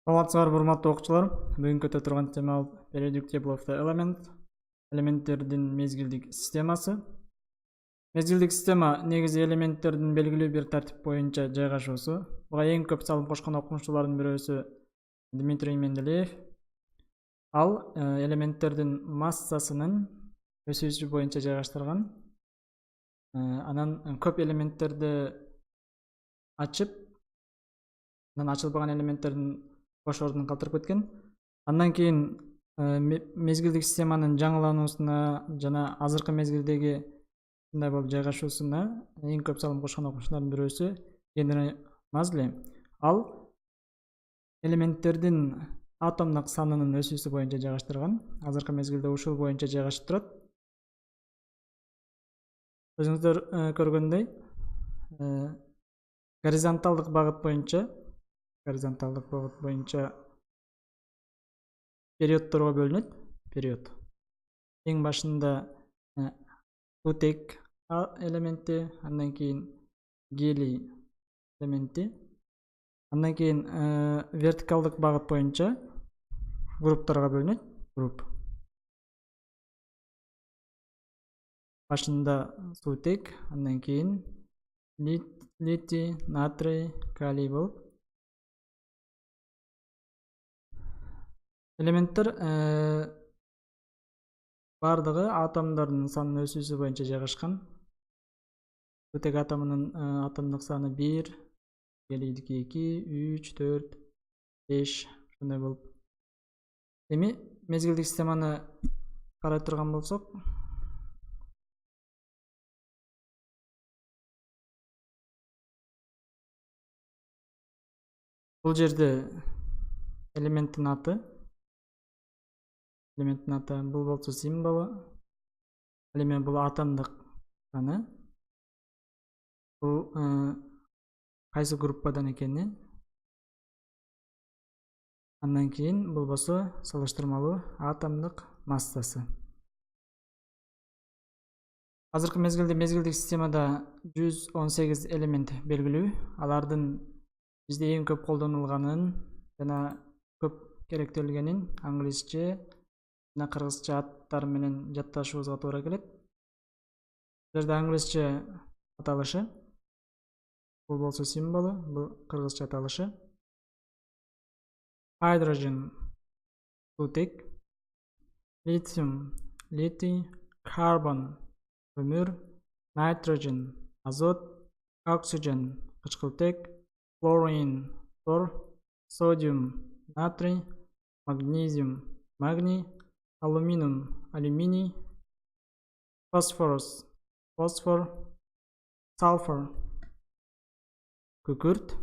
Саламатсыздар, урматтуу окуучулар. Бүгүнкү өтө турган тема periodic table of the элементтердин мезгилдик системасы. Мезгилдик система негизи элементтердин белгилүү бир тартип боюнча жайгашуусу. Буга эң көп салым кошкон окумуштуулардын бирөөсү Дмитрий Менделеев. Ал элементтердин массасынын өсүүсү боюнча жайгаштырган. Анан көп элементтерди ачып, анан ачылбаган элементтердин бош ордун калтырып кеткен. Андан кийин мезгилдик системанын жаңылануусуна жана азыркы мезгилдеги мындай болуп жайгашуусуна эң көп салым кошкон окумуштуулардын бирөөсү Генри Мазли. Ал элементтердин атомдук санынын өсүүсү боюнча жайгаштырган. Азыркы мезгилде ушул боюнча жайгашып турат. Өзүңүздөр көргөндөй, горизонталдык багыт боюнча периодторго бөлүнөт. Период. Эң башында сутек элементи, андан кийин гелий элементи, андан кийин вертикалдык багыт боюнча групптарга бөлүнөт. Групп. Башында сутек, андан кийин литий, натрий, калий болуп. Элементтер бардыгы атомдордун санынын өсүүсү боюнча жайгашкан. Сутек атомунун атомдук саны 1, гелийдики 2, 3, 4, 5 ушундай болуп. Эми мезгилдик системаны карай турган болсок, бул жерде элементтин аты, бул болсо символу, ал эми бул атомдук саны, бул кайсы группадан экени, андан кийин бул болсо салыштырмалуу атомдук массасы. Азыркы мезгилде мезгилдик системада 118 элемент белгилүү. Алардын бизде эң көп колдонулганын жана көп керектелгенин англисче жана кыргызча аттар менен жатташыбызга туура келет. Бул жерде англисче аталышы, бул болсо символу, бул кыргызча аталышы. Hydrogen сутек, lithium литий, carbon көмүр, nitrogen азот, oxygen кычкылтек, fluorine флор, sodium натрий, magnesium магний, алюминиум алюминий, фосфор сульфур күкүрт,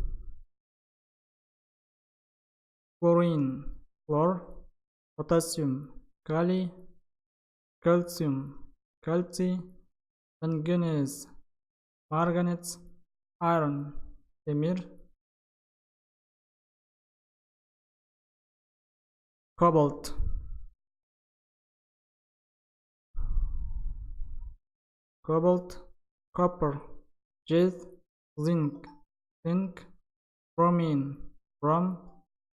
флорин флор, потассиум калий, кальциум кальций, манганез марганец, айрон темир, кобальт copper lead, zinc bromine brom,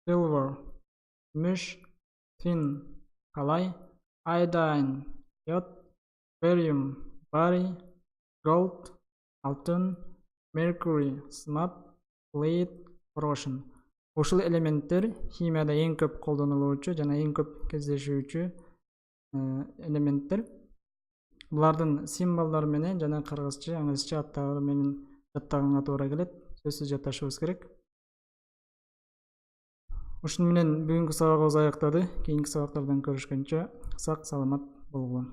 silver күмүш, tin калай, iodine йод, barium барий, gold алтын, mercury сынап, lead корошун. Ушул элементтер химияда эң көп колдонулуучу жана эң көп кездешүүчү элементтер. Булардын символдору менен жана кыргызча, англисче аттары менен жаттаганга туура келет. Сөзсүз жатташыбыз керек. Ушуну менен бүгүнкү сабагыбыз аяктады. Кийинки сабактардан көрүшкөнчө сак саламат болгула.